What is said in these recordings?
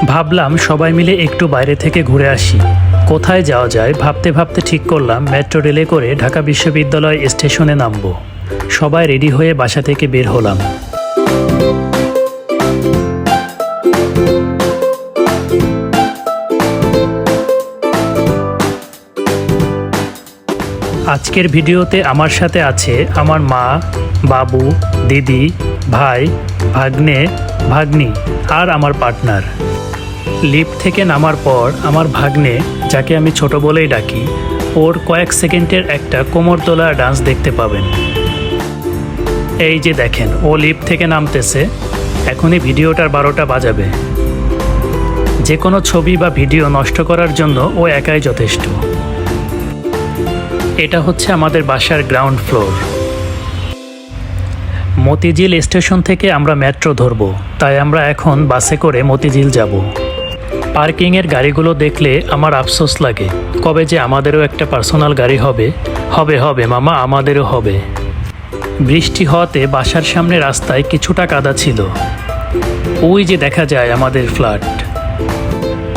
ভাবলাম সবাই মিলে একটু বাইরে থেকে ঘুরে আসি। কোথায় যাওয়া যায় ভাবতে ভাবতে ঠিক করলাম মেট্রো রেলে করে ঢাকা বিশ্ববিদ্যালয় স্টেশনে নামব। সবাই রেডি হয়ে বাসা থেকে বের হলাম। আজকের ভিডিওতে আমার সাথে আছে আমার মা, বাবু, দিদি, ভাই, ভাগ্নে, ভাগ্নি আর আমার পার্টনার। লিফট থেকে নামার পর আমার ভাগ্নে, যাকে আমি ছোট বলেই ডাকি, ওর কয়েক সেকেন্ডের একটা কোমর তোলা ডান্স দেখতে পাবেন। এই যে দেখেন, ও লিফট থেকে নামতেছে। এখনই ভিডিওটার 12টা বাজাবে। যে কোনো ছবি বা ভিডিও নষ্ট করার জন্য ও একাই যথেষ্ট। এটা হচ্ছে আমাদের বাসার গ্রাউন্ড ফ্লোর। মতিঝিল স্টেশন থেকে আমরা মেট্রো ধরবো, তাই আমরা এখন বাসে করে মতিঝিল যাব। পার্কিংয়ের গাড়িগুলো দেখলে আমার আফসোস লাগে, কবে যে আমাদেরও একটা পার্সোনাল গাড়ি হবে। হবে হবে মামা, আমাদেরও হবে। বৃষ্টি হওয়াতে বাসার সামনে রাস্তায় কিছুটা কাদা ছিল। ওই যে দেখা যায় আমাদের ফ্ল্যাট।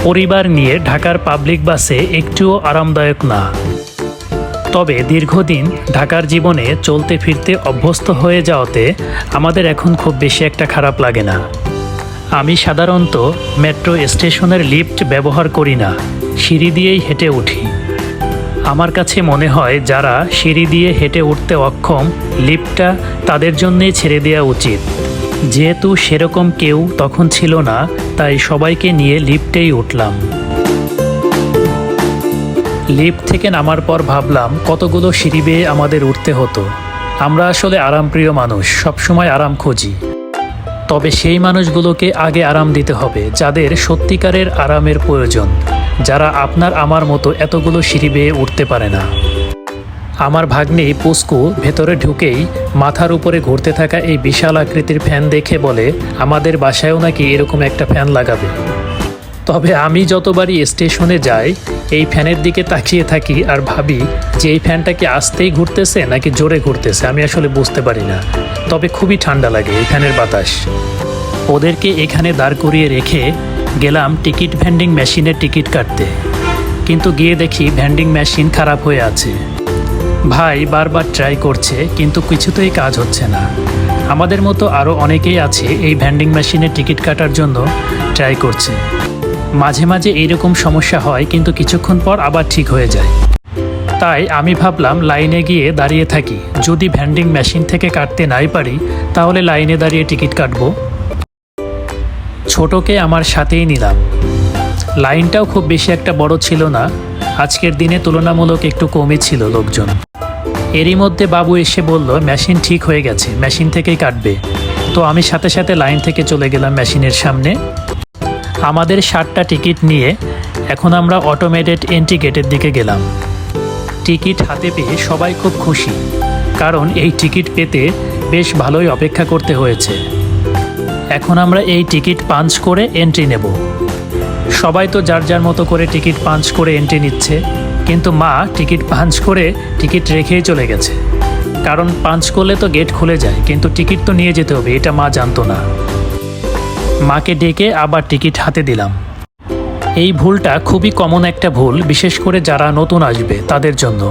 পরিবার নিয়ে ঢাকার পাবলিক বাসে একটুও আরামদায়ক না। তবে দীর্ঘদিন ঢাকার জীবনে চলতে ফিরতে অভ্যস্ত হয়ে যাওয়াতে আমাদের এখন খুব বেশি একটা খারাপ লাগে না। আমি সাধারণত মেট্রো স্টেশনের লিফট ব্যবহার করি না, সিঁড়ি দিয়েই হেঁটে উঠি। আমার কাছে মনে হয় যারা সিঁড়ি দিয়ে হেঁটে উঠতে অক্ষম, লিফটটা তাদের জন্যেই ছেড়ে দেওয়া উচিত। যেহেতু সেরকম কেউ তখন ছিল না, তাই সবাইকে নিয়ে লিফটেই উঠলাম। লিফট থেকে নামার পর ভাবলাম কতগুলো সিঁড়ি বেয়ে আমাদের উঠতে হতো। আমরা আসলে আরামপ্রিয় মানুষ, সবসময় আরাম খুঁজি। তবে সেই মানুষগুলোকে আগে আরাম দিতে হবে যাদের সত্যিকারের আরামের প্রয়োজন, যারা আপনার আমার মতো এতগুলো সিঁড়ি বেয়ে উঠতে পারে না। আমার ভাগ্নি পুস্কু ভেতরে ঢুকেই মাথার উপরে ঘুরতে থাকা এই বিশাল আকৃতির ফ্যান দেখে বলে আমাদের বাসায়ও নাকি এরকম একটা ফ্যান লাগাবে। তবে আমি যতবারই স্টেশনে যাই এই ফ্যানের দিকে তাকিয়ে থাকি আর ভাবি যে এই ফ্যানটা কি আস্তেই ঘুরতেছে নাকি জোরে ঘুরতেছে, আমি আসলে বুঝতে পারি না। তবে খুবই ঠান্ডা লাগে এই ফ্যানের বাতাস। ওদেরকে এখানে দাঁড় করিয়ে রেখে গেলাম টিকিট ভেন্ডিং মেশিনের টিকিট কাটতে, কিন্তু গিয়ে দেখি ভেন্ডিং মেশিন খারাপ হয়ে আছে। ভাই বারবার ট্রাই করছে কিন্তু কিছুতেই কাজ হচ্ছে না। আমাদের মতো আরও অনেকেই আছে এই ভেন্ডিং মেশিনের টিকিট কাটার জন্য ট্রাই করছে। মাঝে মাঝে এইরকম সমস্যা হয়, কিন্তু কিছুক্ষণ পর আবার ঠিক হয়ে যায়। তাই আমি ভাবলাম লাইনে গিয়ে দাঁড়িয়ে থাকি, যদি ভেন্ডিং মেশিন থেকে কাটতে নাই পারি তাহলে লাইনে দাঁড়িয়ে টিকিট কাটবো। ছোটকে আমার সাথেই নিলাম। লাইনটাও খুব বেশি একটা বড় ছিল না, আজকের দিনে তুলনামূলক একটু কমই ছিল লোকজন। এরই মধ্যে বাবু এসে বলল মেশিন ঠিক হয়ে গেছে, মেশিন থেকেই কাটবে। তো আমি সাথে সাথে লাইন থেকে চলে গেলাম মেশিনের সামনে। আমাদের 7টা টিকিট নিয়ে এখন আমরা অটোমেটেড এন্ট্রি গেটের দিকে গেলাম। টিকিট হাতে পেয়ে সবাই খুব খুশি, কারণ এই টিকিট পেতে বেশ ভালোই অপেক্ষা করতে হয়েছে। এখন আমরা এই টিকিট পাঞ্চ করে এন্ট্রি নেব। সবাই তো যার যার মতো করে টিকিট পাঞ্চ করে এন্ট্রি নিচ্ছে, কিন্তু মা টিকিট পাঞ্চ করে টিকিট রেখেই চলে গেছে। কারণ পাঞ্চ করলে তো গেট খুলে যায়, কিন্তু টিকিট তো নিয়ে যেতে হবে, এটা মা জানতো না। মাকে ডেকে আবার টিকিট হাতে দিলাম। এই ভুলটা খুবই কমন একটা ভুল, বিশেষ করে যারা নতুন আসবে তাদের জন্য।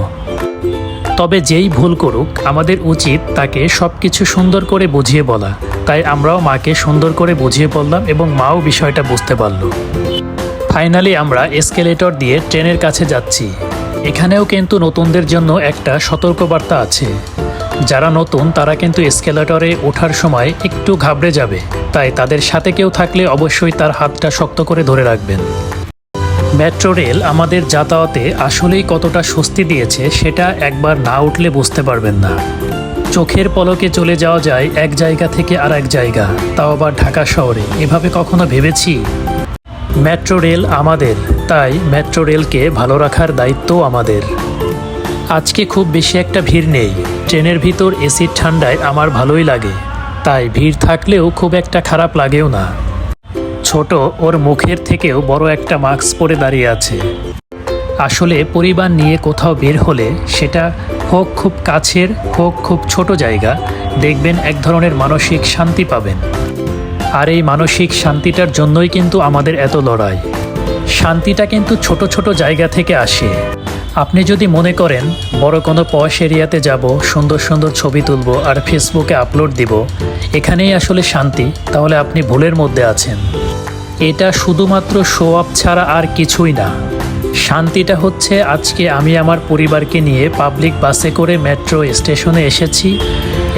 তবে যেই ভুল করুক আমাদের উচিত তাকে সব কিছু সুন্দর করে বুঝিয়ে বলা। তাই আমরাও মাকে সুন্দর করে বুঝিয়ে বললাম এবং মাও বিষয়টা বুঝতে পারল। ফাইনালি আমরা এসকেলেটর দিয়ে ট্রেনের কাছে যাচ্ছি। এখানেও কিন্তু নতুনদের জন্য একটা সতর্কবার্তা আছে। যারা নতুন তারা কিন্তু এসকেলেটরে ওঠার সময় একটু ঘাবড়ে যাবে, তাই তাদের সাথে কেউ থাকলে অবশ্যই তার হাতটা শক্ত করে ধরে রাখবেন। মেট্রো রেল আমাদের যাতায়াতে আসলেই কতটা স্বস্তি দিয়েছে সেটা একবার না উঠলে বুঝতে পারবেন না। চোখের পলকে চলে যাওয়া যায় এক জায়গা থেকে আর এক জায়গা, তাও আবার ঢাকা শহরে। এভাবে কখনো ভেবেছি? মেট্রো রেল আমাদের, তাই মেট্রো রেলকে ভালো রাখার দায়িত্বও আমাদের। আজকে খুব বেশি একটা ভিড় নেই। ট্রেনের ভিতর এসির ঠান্ডায় আমার ভালোই লাগে, তাই ভিড় থাকলেও খুব একটা খারাপ লাগেও না। ছোট ওর মুখের থেকেও বড় একটা মাস্ক পরে দাঁড়িয়ে আছে। আসলে পরিবার নিয়ে কোথাও বের হলে, সেটা হোক খুব কাছের হোক খুব ছোট জায়গা, দেখবেন এক ধরনের মানসিক শান্তি পাবেন। আর এই মানসিক শান্তিটার জন্যই কিন্তু আমাদের এত লড়াই। শান্তিটা কিন্তু ছোট ছোট জায়গা থেকে আসে। আপনি যদি মনে করেন বড় কোনো পশ এরিয়াতে যাব, সুন্দর সুন্দর ছবি তুলব আর ফেসবুকে আপলোড দিব, এখানেই আসলে শান্তি, তাহলে আপনি ভুলের মধ্যে আছেন। এটা শুধুমাত্র শো অফ ছাড়া আর কিছুই না। শান্তিটা হচ্ছে আজকে আমি আমার পরিবারকে নিয়ে পাবলিক বাসে করে মেট্রো স্টেশনে এসেছি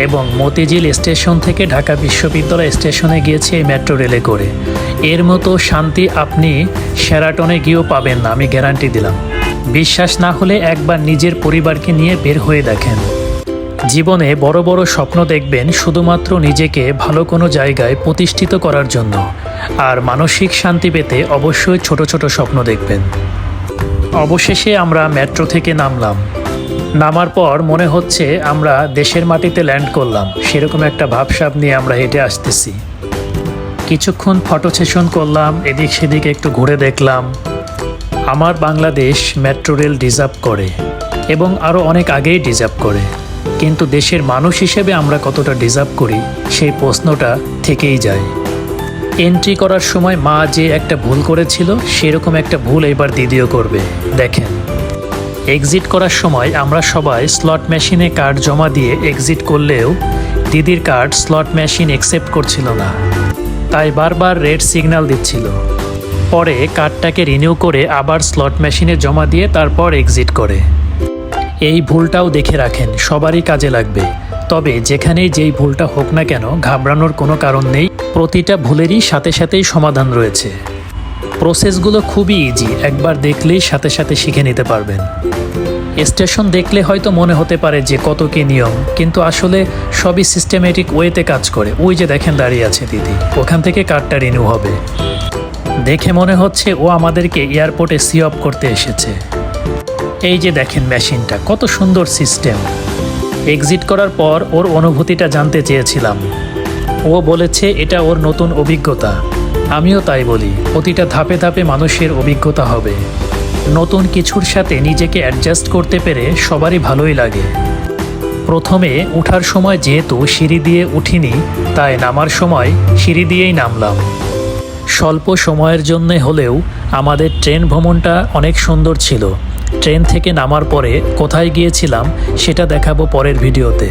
এবং মতিঝিল স্টেশন থেকে ঢাকা বিশ্ববিদ্যালয় স্টেশনে গিয়েছি এই মেট্রো রেলে করে। এর মতো শান্তি আপনি শেরাটনে গিয়েও পাবেন না, আমি গ্যারান্টি দিলাম। বিশ্বাস না হলে একবার নিজের পরিবারকে নিয়ে বের হয়ে দেখেন। জীবনে বড় বড় স্বপ্ন দেখবেন শুধুমাত্র নিজেকে ভালো কোনো জায়গায় প্রতিষ্ঠিত করার জন্য, আর মানসিক শান্তি পেতে অবশ্যই ছোট ছোট স্বপ্ন দেখবেন। অবশেষে আমরা মেট্রো থেকে নামলাম। নামার পর মনে হচ্ছে আমরা দেশের মাটিতে ল্যান্ড করলাম, সেরকম একটা ভাবসাব নিয়ে আমরা হেঁটে আসতেছি। কিছুক্ষণ ফটো সেশন করলাম, এদিক সেদিক একটু ঘুরে দেখলাম। আমার বাংলাদেশ মেট্রো রেল ডিজার্ভ করে এবং আরও অনেক আগেই ডিজার্ভ করে, কিন্তু দেশের মানুষ হিসেবে আমরা কতটা ডিজার্ভ করি সেই প্রশ্নটা থেকেই যায়। এন্ট্রি করার সময় মা যে একটা ভুল করেছিল সেরকম একটা ভুল এবার দিদিও করবে। দেখেন, এক্সিট করার সময় আমরা সবাই স্লট মেশিনে কার্ড জমা দিয়ে এক্সিট করলেও দিদির কার্ড স্লট মেশিন অ্যাকসেপ্ট করছিল না, তাই বারবার রেড সিগন্যাল দিচ্ছিল। পরে কার্ডটাকে রিনিউ করে আবার স্লট মেশিনে জমা দিয়ে তারপর এক্সিট করে। এই ভুলটাও দেখে রাখেন, সবারই কাজে লাগবে। তবে যেখানেই যেই ভুলটা হোক না কেন ঘাবড়ানোর কোনো কারণ নেই, প্রতিটা ভুলেরই সাথে সাথেই সমাধান রয়েছে। প্রসেসগুলো খুবই ইজি, একবার দেখলেই সাথে সাথে শিখে নিতে পারবেন। স্টেশন দেখলে হয়তো মনে হতে পারে যে কত কী নিয়ম, কিন্তু আসলে সবই সিস্টেমেটিক ওয়েতে কাজ করে। ওই যে দেখেন দাঁড়িয়ে আছে দিদি, ওখান থেকে কার্ডটা রিনিউ হবে। দেখে মনে হচ্ছে ও আমাদেরকে এয়ারপোর্টে সি অফ করতে এসেছে। এই যে দেখেন মেশিনটা, কত সুন্দর সিস্টেম। এক্সিট করার পর ওর অনুভূতিটা জানতে চেয়েছিলাম। ও বলেছে এটা ওর নতুন অভিজ্ঞতা। আমিও তাই বলি, প্রতিটা ধাপে ধাপে মানুষের অভিজ্ঞতা হবে। নতুন কিছুর সাথে নিজেকে অ্যাডজাস্ট করতে পেরে সবারই ভালোই লাগে। প্রথমে ওঠার সময় যেহেতু সিঁড়ি দিয়ে উঠিনি, তাই নামার সময় সিঁড়ি দিয়েই নামলাম। স্বল্প সময়ের জন্য হলেও আমাদের ট্রেন ভ্রমণটা অনেক সুন্দর ছিল। ট্রেন থেকে নামার পরে কোথায় গিয়েছিলাম সেটা দেখাবো পরের ভিডিওতে।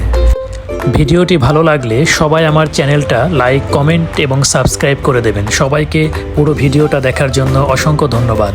ভিডিওটি ভালো লাগলে সবাই আমার চ্যানেলটা লাইক, কমেন্ট এবং সাবস্ক্রাইব করে দেবেন। সবাইকে পুরো ভিডিওটা দেখার জন্য অসংখ্য ধন্যবাদ।